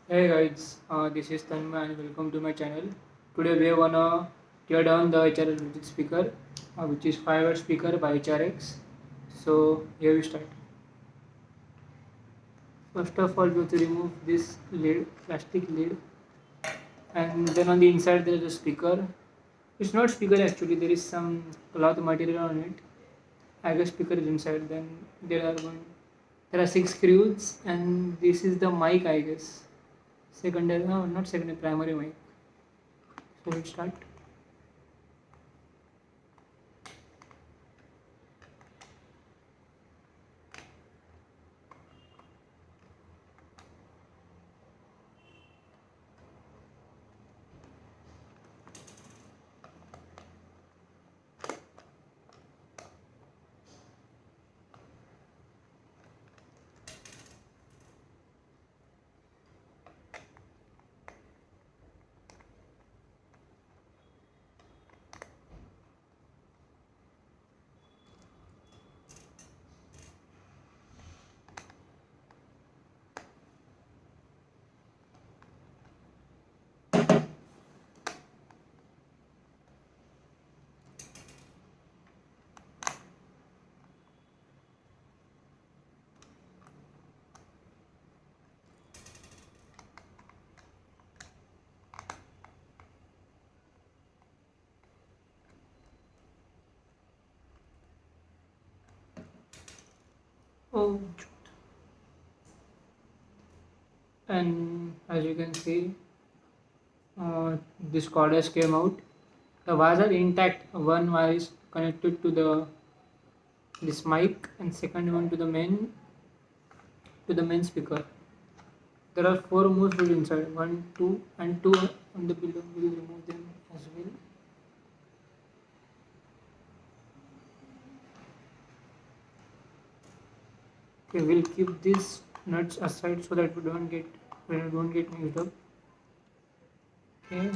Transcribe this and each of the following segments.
Hey guys, this is Tanma and welcome to my channel. Today we are gonna tear down the HRX Bluetooth speaker, which is 5 watt speaker by HRX. So here we start. First of all, we have to remove this lid, plastic lid, and then on the inside there is a speaker. It's not speaker actually. There is some cloth material on it. I guess speaker is inside. Then there are six screws, and this is the mic. I guess secondary. No, not secondary. Primary mic. So let's start. Oh, and as you can see, this cordless came out. The wires are intact. One wire is connected to the this mic, and second one to the main speaker. There are four more screws inside. One, two, and two on the below. We will remove them as well. Okay, we'll keep these nuts aside so that we don't get mixed up. Okay.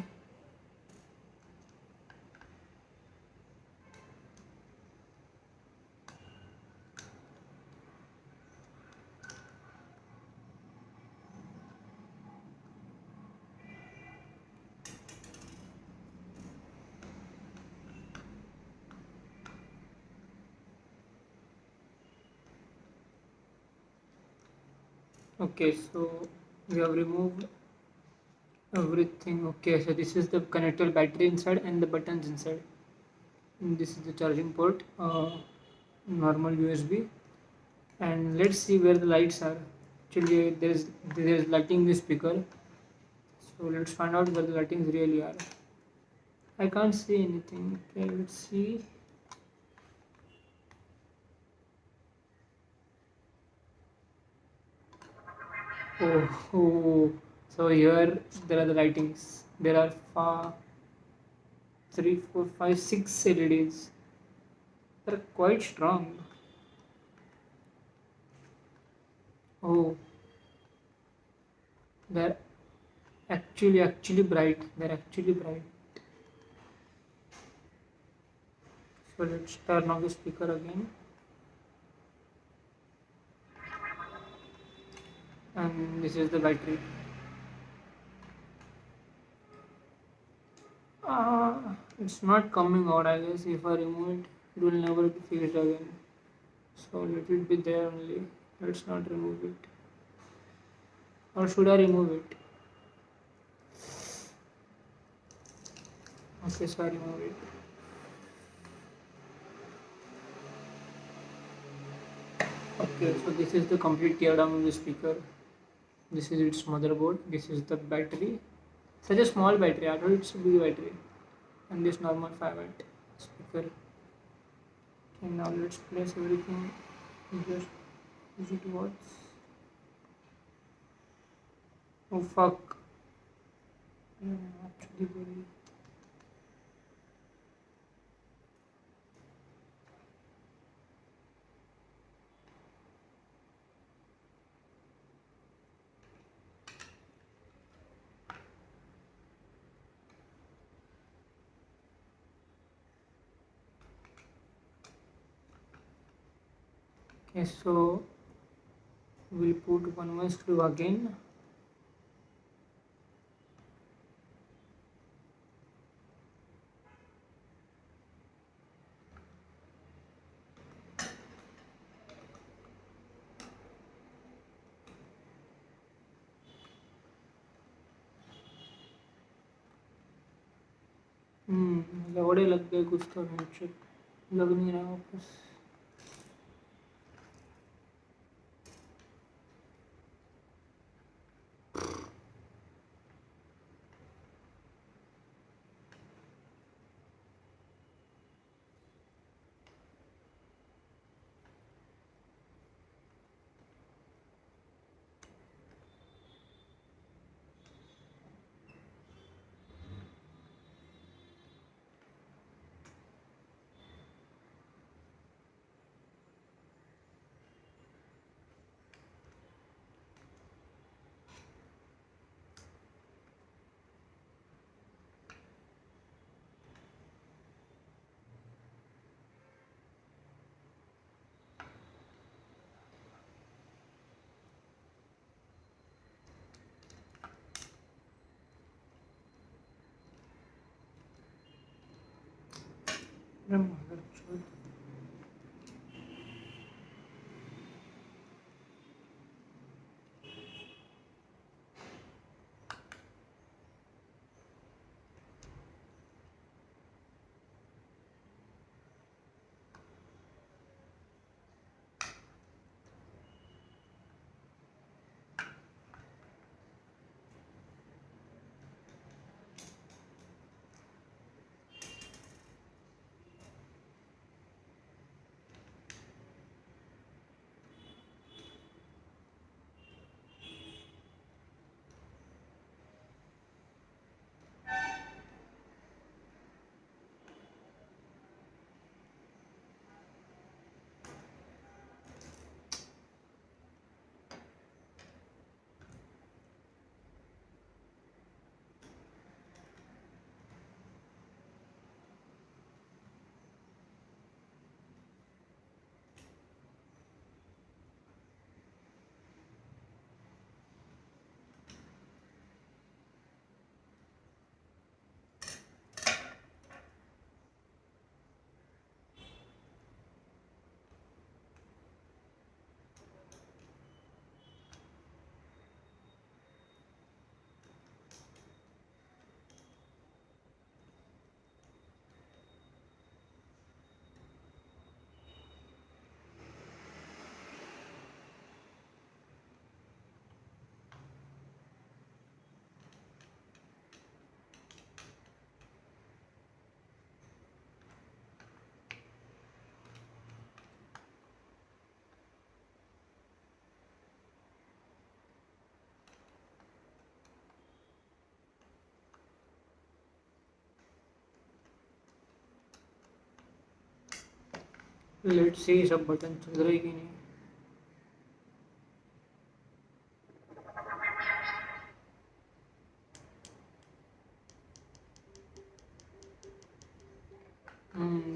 Okay, so we have removed everything. Okay, so this is the connector battery inside and the buttons inside. And this is the charging port, normal USB. And let's see where the lights are. Actually, there is lighting in the speaker. So let's find out where the lightings really are. I can't see anything. Okay, let's see. Oh, so here there are the lightings. There are three, four, five, six LEDs. They're quite strong. Oh, they're actually bright. They're actually bright. So let's turn on the speaker again. And this is the battery. It's not coming out. I guess if I remove it, it will never be fixed again. So let it be there only. Let's not remove it. Or should I remove it? Okay, so I remove it. Okay, so this is the complete teardown of the speaker. This is its motherboard. This is the battery. Such a small battery. I thought it's a big battery. And this normal 5 watt speaker. Okay, now let's place everything. Just is it works? Oh fuck! Actually, very. Okay, so we'll put one more screw again. लौड़े लग गए कुछ तो handshake लग नहीं रहा वापस। अरे मदरचोद। Let's see सब बटन चल रहे कि नहीं।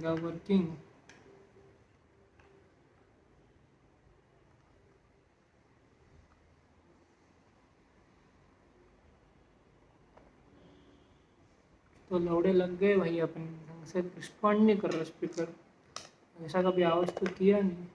they are working। तो लौड़े लग गए भाई अपन ढंग से रिस्पॉन्ड नहीं कर रहा स्पीकर। ऐसा कभी आवाज़ तो किया नहीं।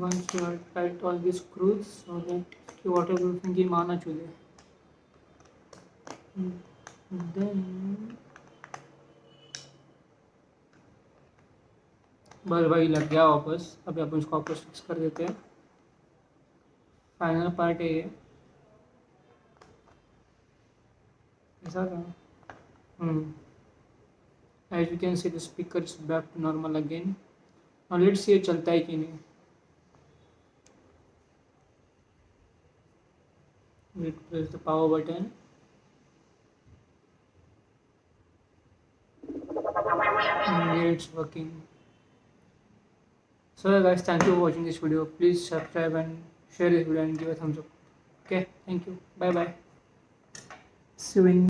once you have tight all these screws so that इसकी waterproofing की माना चाहिए. Then बस भाई लग गया वापस. अभी अपन इसको वापस फिक्स कर देते हैं. फाइनल पार्ट है ये. ऐसा था. As you can see, the speaker is back to normal again. Now let's see ये चलता है कि नहीं. We press the power button. And it's working. So guys, thank you for watching this video. Please subscribe and share this video and give a thumbs up. Okay, thank you. Bye bye. See you in